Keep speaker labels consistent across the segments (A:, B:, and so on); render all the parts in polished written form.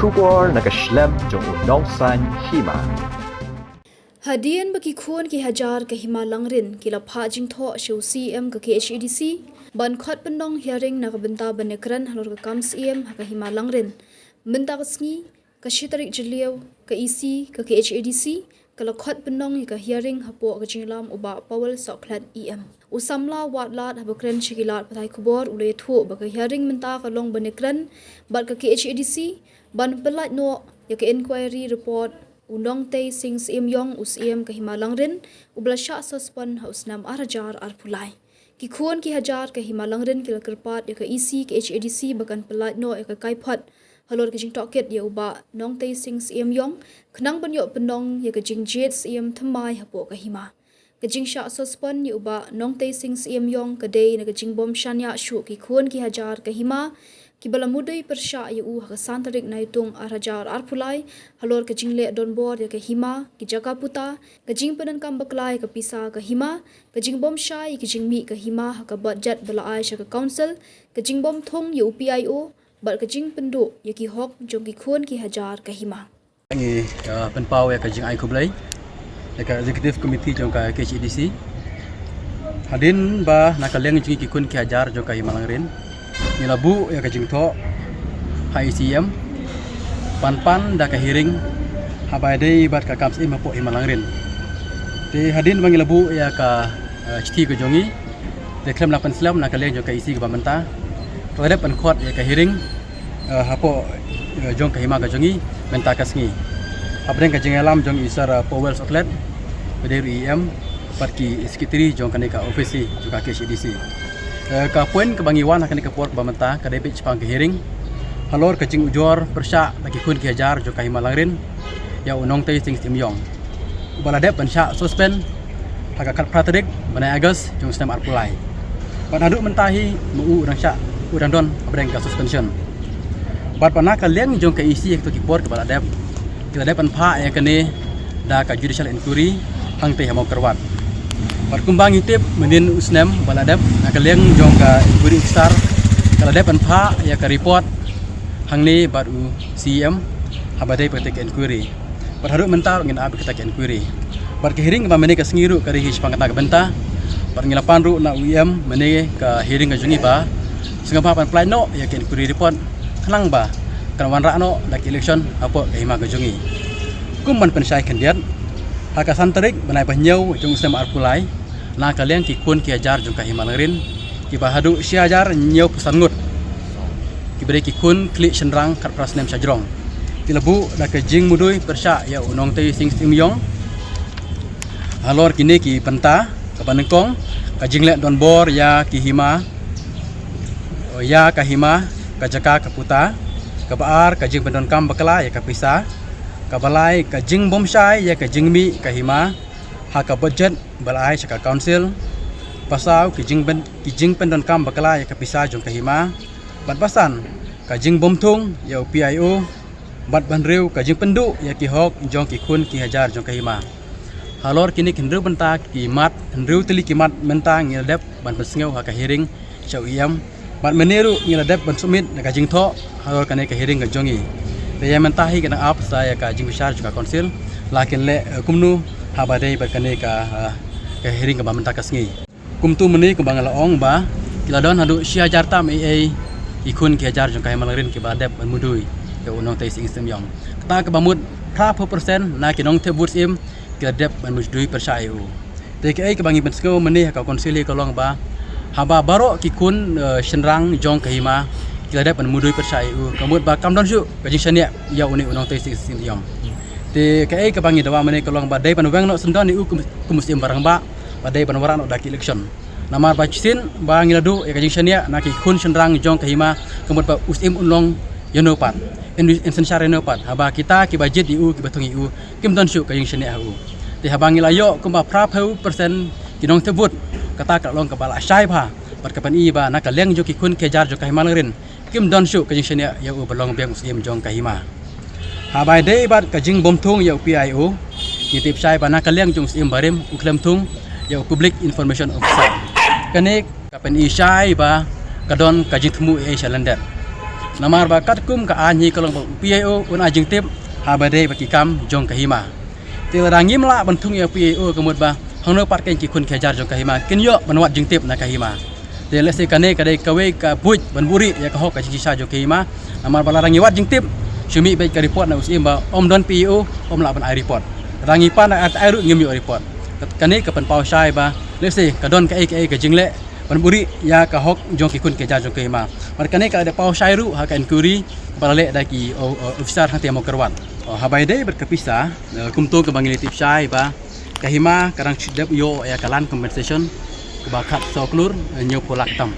A: Shubor nakaslem jong unongsan hima.
B: Hadian bagi kuan ki hajar ke himalangrin kila phajing tho show CM ke KHEDC ban khot pendong hearing na benta banekran halor ke kam CM ke himalangrin benta kasngi ke shitarik jeliau ke EC ke KHEDC kalau khot pendong ke hearing hapo ke jinglam uba pawal soklat EM usamla watlat habakren shikilat patai kubor ulay thu bagi hearing benta kalong banekran bat ke KHEDC ban pelat no ya ke inquiry report Undang Tay Sing Sim Yong Usiem ke Himalangrin ublasya suspend haus nam arajar arpulai. Ki kuan ki hajar ke Himalangrin kila kerpat ya ke EC ke HADC bahkan pelat no ya ke kaipat halor ke jing toket ya uba Nong Tay Sing Sim Yong kenang banyok pendong ya ke jing jet Sim Thamai hapo ke Hima. Ke jing syak suspend ya uba Nong Tay Sing Sim Yong ke day na ke jing bom shanya syu ki kuan ki hajar ke Hima ki bala mudai persya ya ha santarik naitung arajar arpulai halor ke jingle don bor ya ke Hima ki jaga puta ke jing penan kam baklai ke pisa ke Hima ke jing bom syai ke jing mi ke Hima ha ke budget bala ai ke council ke jing bom thong ya UPIO bal ke jing pendu ya ki hok jong ki khun ki hajar ke Hima
C: ngi penpau ya ke jing ai kublai ya ke executive committee jong ka KHEDC hadin ba nakaleng jing ki kun ki hajar jong ka Himalangrin ni labu ya ke jing tho HICM pan da ka hearing habai dei bat ka kams im po Himalangrin te hadin bangi labu ya ka chiti ko jongi de klem lapan slam na ka leng jong ka isi ka bamenta pada pan khot ya ka hearing hapo jong ka Hima ka jongi menta ka sngi abren ka jing alam jong isar powel soklet beder EM parki sekretari jong ka ofisi juga KHEDC ka poin ke bangiwan akan dikepor ke bamenta ke debit Jepang ke hearing halor ke jing ujor persya bagi kun ke hajar jo ka Himalangrin ya unong Tay Sing Sim Yong baladep pensya suspend hakakat praterik banai Agus jong sistem arpulai ban aduk mentahi mu urang syak urang don abreng ka suspension bat pana ka leng jong ka isi ke kepor ke baladep kita depan pha ya kene da ka judicial inquiry hang teh mau kerwat berkembang itip menin usnem baladep nakaleng jong ka inquiry besar baladep anpa ya ka report hang ni baru CM habadai petik inquiry berharap mentar ngin ab kita inquiry bar ke hearing ba mene ka sengiru ka rihi pangkata ka benta bar ngilapan ru na UM mene ka hearing ka jungi ba sengapa pan plan no ya ka inquiry report kenang ba kan wanra no dak election apa ka Hima ka jungi kumban pensai kandidat haka santarik banai panyau jong sistem arpulai na kalian ki kun ki hajar jong ka Himalangrin ki bahadu si hajar nyau pesangut ki bere ki kun klik senrang kat prasnem sajrong ki lebu da ke jing mudui persya ya unong Tay Sing Sim Yong halor kini ki penta ka panengkong ka jinglek don bor ya ki Hima ya ka Hima ka jaka ka puta ka baar ka jing pendon kam bakla ya ka pisa ka balai ka jing bom syai ya ka jing mi ka Hima haka budget balai saka council pasau kijing pendon kam bakala ya kapisa jong ka Hima bat pasan kajing bom thung ya UPIO bat banreu kajing pendu ya ki hok jong ki kun ki hajar jong ka Hima halor kini kendru benta ki mat kendru teli ki mat menta ngildep ban pesngeu haka hearing syau iam bat meneru ngildep ban sumit na kajing tho halor kane ka hearing ka jongi ya mentahi kana ap saya kajing besar juga council lakin le kumnu habadai berkane ka hearing ka bamenta ka sngi kumtu meni ku bangalaong ba kiladon hadu sia jarta mai ikun ki hajar jong ka Himalangrin ki badep ban mudui ke unong Tay Sing Sim Yong kata ka bamut 30% na kinong tebut sim kiladep ban mudui persya eu tki ka bangi pensgo meni ka konsili ka long ba haba baro ki kun senrang jong ka Hima kiladep ban mudui persya eu kamut ba kamdon su ka jing sania ya uni unong Tay Sing Sim Yong te ka ka bangi dawa mene kolong badai panwang no sendon ni kumustim barang ba badai panwaran no dak election namar bacisin ba ngiladu ya kajing syania naki kun senrang jong ka Hima kemut ba usim unlong yonopat insen syare nopat haba kita ki budget iu ki batung iu kim don syuk kajing syania hu te haba ngilayo kumba praphu persen kinong tebut kata ka long ka bala syai pha bat kapan i ba nak leng jo ki kun ke jar jo ka Himalangrin kim don syuk kajing syania ya u belong biang usim jong ka Hima habai dei bat ka jing bom thung ya UPIO yitip syai bana kaleng jong sim barim uklem thung ya public information officer kanek kapen i syai ba kadon ka jing thmu e shalandat namar ba kat kum ka anyi kalong PAO un ajing tip habade baki kam jong kahima til rangi mla bantung ya PAO kemud ba hangno pat ken ki kun khajar jong kahima kin yo banwat jing tip na kahima til lese kane kadai kawe ka buj banburi ya ka hok ka jisa jong kahima namar bala rangi wat jing tip Syumi baik ka report na usim ba om don PAO om la ban ai report rangi pan at ai ru ngim yo report kane ka pan pau shai ba lese ka don ka ai ka jingle banburi ya ka hok jong ki kun khajar jong kahima mar kane ka ada pau shai ru ha ka inquiry kepala lek daki officer hang tiamo kerwat habai dei berkepisah kumto ke bangili tip shai ba kahima karang sidap yo ya kalan compensation kebakat soklur nyo polak tam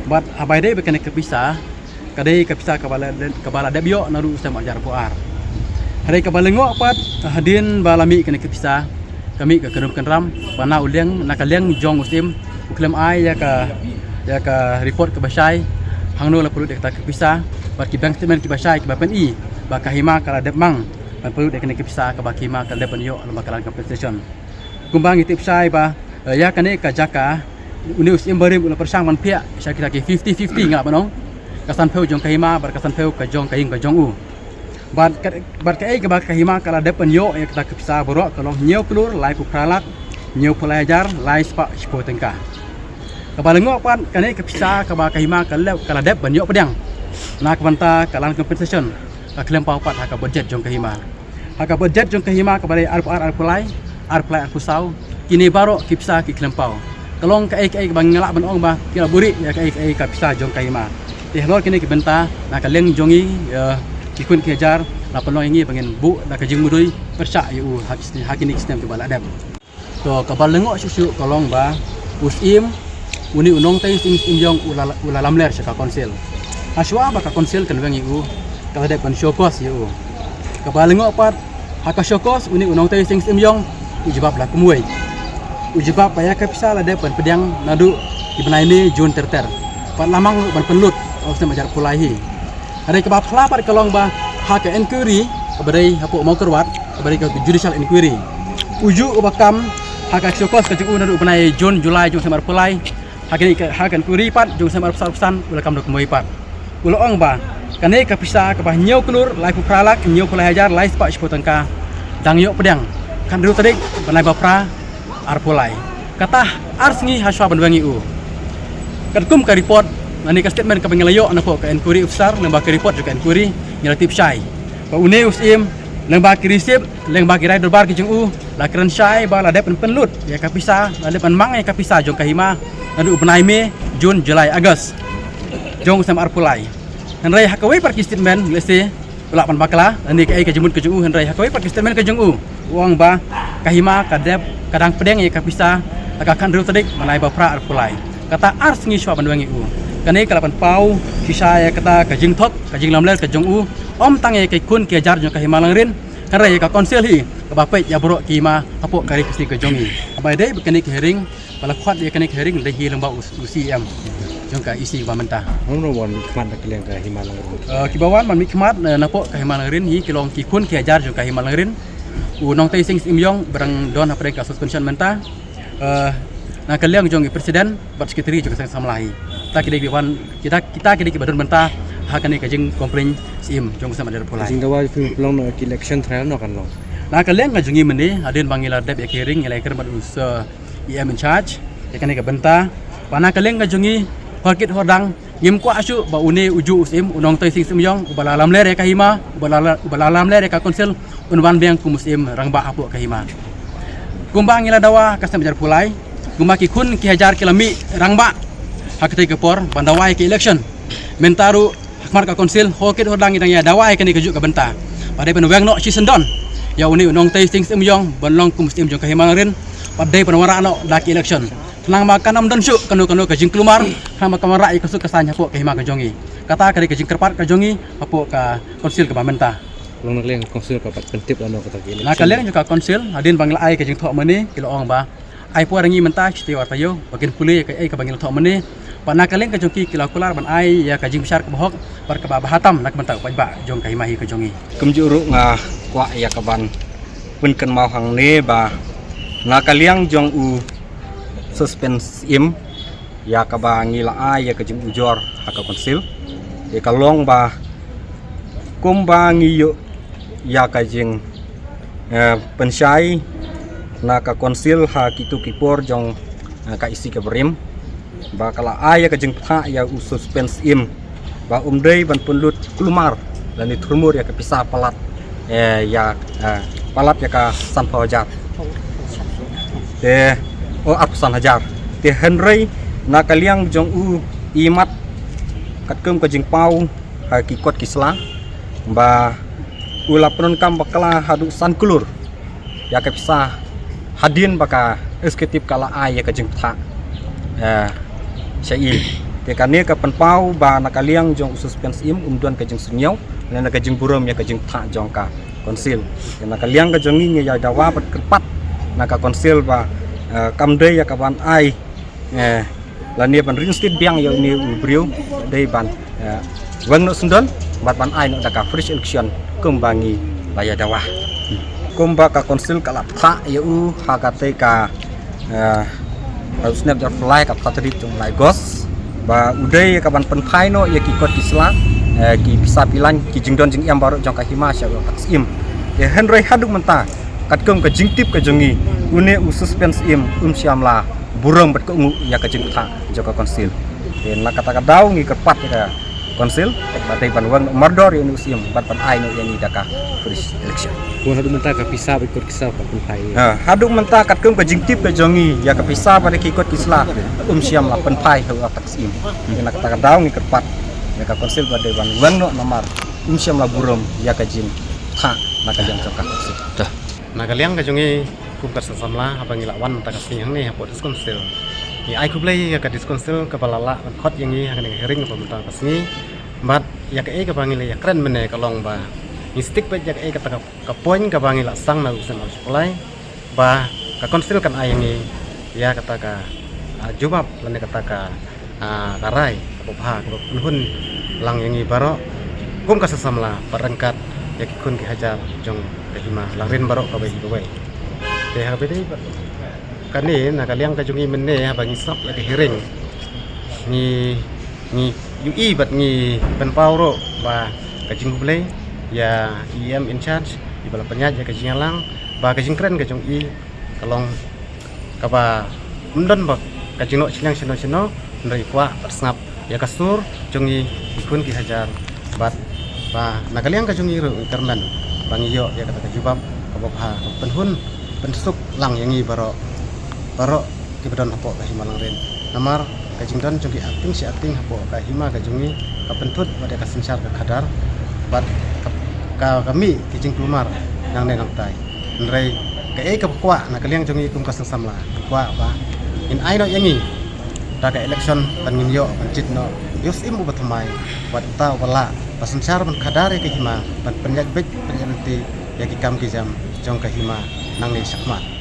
C: bat habai dei berkene kepisah kadai kepisah kepala debyo naru usam ajar puar hari kepala ngok pat hadin balami kene kepisah kami ke kenum kenram bana uliang nakaliang jong usim uklem ai ya ka report ke basai hangno la perlu kita kepisah bat ki bank statement ki basai ki bapen i ba kahima kala dep mang ban perlu kena kepisah ka bakima kala dep yo la bakalan compensation kumbang itip sai ba ya kane ka jaka unius imbarim ula persang man pia sya kita ki 50-50 ngap banong kasan peu jong kahima bar kasan peu ka jong kaing ka jong u bat ka ai ka ba kahima kala dep yo ya kita kepisah borok kalau nyeu kelur lai pu pralak nyeu pelajar lai spa spo tengka kabalengok pan kane kepisah ka ba kahima kala dep ban yo pedang nak banta kalan compensation ka klem pau pat haka budget jong kahima haka budget jong kahima kabale arpulai arpusau kini baro kipsa ki klem pau kalong ka ai bang ngalak ban ong ba kila buri ya ka ai ka pisa jong kahima teh lor kini ki benta nak leng jongi ki kun kejar la pelong ingi bangin bu nak jing mudui persa yu hakini sistem kebal adab to kabalengok susu kalong ba usim uni unong tai sing jong ulalam ler saka konsil aswa baka konsil kan wengi u kala dep kan syokos yu kabalengok pat haka syokos uni unong tai sing jong ujibab la kumui ujibab paya ka pisa la dep pedang nadu ibnai ni jun terter pat lamang ban pelut aus majar pulahi ada kebab kelapat kalong ba haka inquiry kabadai hapo mau kerwat kabadai ka judicial inquiry uju bakam haka syokos ka ju nadu ibnai jun julai jun samar pulai hakan kuri pat jung samar pesan ulah kam dok moi pat ulah ong ba kane ka pisa ka bah nyau kelur lai pu pralak nyau pulai hajar lai spa sepotangka dang yo pedang kan ru tadik banai bapra arpulai kata arsngi haswa banwangi u kadkum ka report nani ka statement ka bangelayo ana po ka inquiry officer lemba ka report juga inquiry relatif syai ba une usim lemba ki receipt lemba ki rai dorbar ki jung u la kran syai ba la dep penlut ya ka pisa la dep mang ya ka pisa jong kahima nadu benai me Jun Julai Agust jong sam arpulai henrai hakawe par statement lese ulak pan bakla ani ka ai ka jemut ka jung henrai hakawe par statement ka jung uang ba kahima kadep kadang pedeng ya ka pisa ka kan ru tadik manai ba pra arpulai kata ars ngi shwa banwangi u kane kalapan pau sisa ya kata ka jing thot ka jing lamler ka jung u om tang ya ka kun ke jar jong kahima langrin henrai ka konsil hi ka bapai ya borok kima apo kari kesti ka jongi abai dei bekani ke hering pala khwat ya kane hering le hi lamba UCM jong ka isi ba mentah
D: ono won khmat nak leng ka himalang
C: kibawan man mi khmat napo ka himalang rin hi kilong ki kun ke jar jong ka himalang rin unong tai sing imyong berang don apre ka suspension mentah na kaliang jong presiden bat sekretari juga sang samlahi ta kide biwan kita kide ki badon mentah hakane ka jing komplain sim jong sama dar pulai
D: jing dawa film election trial no kan lo
C: na kaliang ka jongi meni adin bangila dep ya kering ya ker bat us EM in charge yakane ka benta pana kaliang ka jongi pakit hodang ngim kwa asu ba une uju usim unong tai sing simyong ubalalam ler ya kahima ubalalam ler ya ka konsil unwan beng kumusim rangba apu kahima kumbang ila dawa kasam jar pulai gumaki kun ki hajar kilami rangba hakte ke por bandawai ke election mentaru hakmar ka konsil hokit hodang idang ya dawai kani kejuk ka benta pada penwang no season don ya uni unong tai sing simyong banlong kumusim jong kahima rin pada penwara no dak election nang makan am don syuk kanu ka jing kelumar nang makan rai ka suk kasanya po kahima ka jongi kata ka jing kerpat ka jongi apo ka konsil ka bamenta
D: long nak leng konsil ka pat pentip lano ka tagi
C: na kaleng juga konsil adin bangla ai ka jing thok mani kilo ong ba ai po rangi menta chiti wartayo bagian puli ka ai ka bangil thok mani pana kaleng ka jongki kilo kular ban ai ya ka jing besar ka bohok par ka ba hatam nak menta pa ba jong ka himahi ka jongi
E: kemjuru nga kwa ya ka ban pun kan mau hang ne ba na kaliang jong u suspense im ya ka ba ngila ai ya ka jing ujor haka konsil ya kalong ba kumba ngiyo ya ka jing pensyai na ka konsil ha kitu kipor jong ka isi ka berim ba kala aya ka jing tha ya suspens im ba umdei ban punlut kulumar dan diturmur ya ka pisah palat ya palat ya ka san hajar te atusan hajar te henry na kaliang jong imat katkem ka jing pau ha ki kot kisla ba ula penun kam bakala hadu san kulur ya ka pisah hadin baka eksekutif kala ay ka jing tha syai te kane ka penpau ba na kaliang jong suspens im umduan ka jing sunyau na ka jing buram ya ka jing tha jong ka konsil na kaliang ka jong ngi ya dawa pat kepat na ka konsil ba kamde ya ka ban ai lani ban ringstit biang ya ni ubriu dei ban wang no sundon bat ban ai no da ka fresh election kumbangi laya dawa kumba ka konsil kala tha ya hagate ka snap jar fly ka patri tung Lagos ba udai ka ban penpai no ya ki kot kisla ki bisa pilan ki jingdon jing yam baru jong ka hima sya taksim ya henry haduk menta katkum ka jingtip ka jongi une suspens im syamla burung bet ko ya ka jing tha joka konsil den na kata kadau ngi kerpat ya konsil batai ban wang mardor ya usim bat ban ai no yani daka fresh election
D: Kung hadu menta ka pisah ikut kisah ka penpai.
E: Haduk menta katkum ka jingtip ka jongi ya ka pisah pada ki kot kisla syam la penpai ha taksim den na kata kadau ngi kerpat ya ka konsil batai ban wang no nomor syam la burung ya ka jing tha na ka jang joka konsil
F: na kaliang ka jongi kum ka samla abang ilawan ta ka sing ni hapo diskonsel ni ai kublai ya ka diskonsel ka balala khot yang ni hang ni hering pa mentang ka singi bat ya ka ka bangile ya keren mene kalong ba ni stick pe ya ka ka poin ka bangila sang na usen al supply ba ka konsel kan ai ni ya kata ka jubab lan kata ka karai ka bha ka hun lang yang ni baro kum ka samla perangkat ya kun ki hajar jong kahima langrin baro ka bai bai te ha bede kani na kaliang ka jungi menne ha bangi sap ya hiring ni ui bat ni pen pauro ba ka jing blai ya em in charge di bala penyat ya ka jing lang ba ka jing kren ka jung i kalong ka ba undon ba ka jing no silang sino ndai kwa persngap ya kasur jungi ikun ki hajar bat ba na kaliang ka jungi ru internan bangi yo ya kata ka jubab ka bapha penhun pensuk lang yang i baro ki bedon hapo ka hima langren namar ka jingdan jungi acting si acting hapo ka hima ka jungi ka pentut pada ka sensar ka khadar bat ka kami ki jing kelumar nang ne nang tai nrei ka kwa na kaliang jungi kum ka samla kwa ba in ai no yang i ta ka election panin yo pancit no yus imu batamai wat ta wala pasensar man khadar ke hima pan penjat bet penjati ya ki kam ki jam jong ka hima nang ni sakmat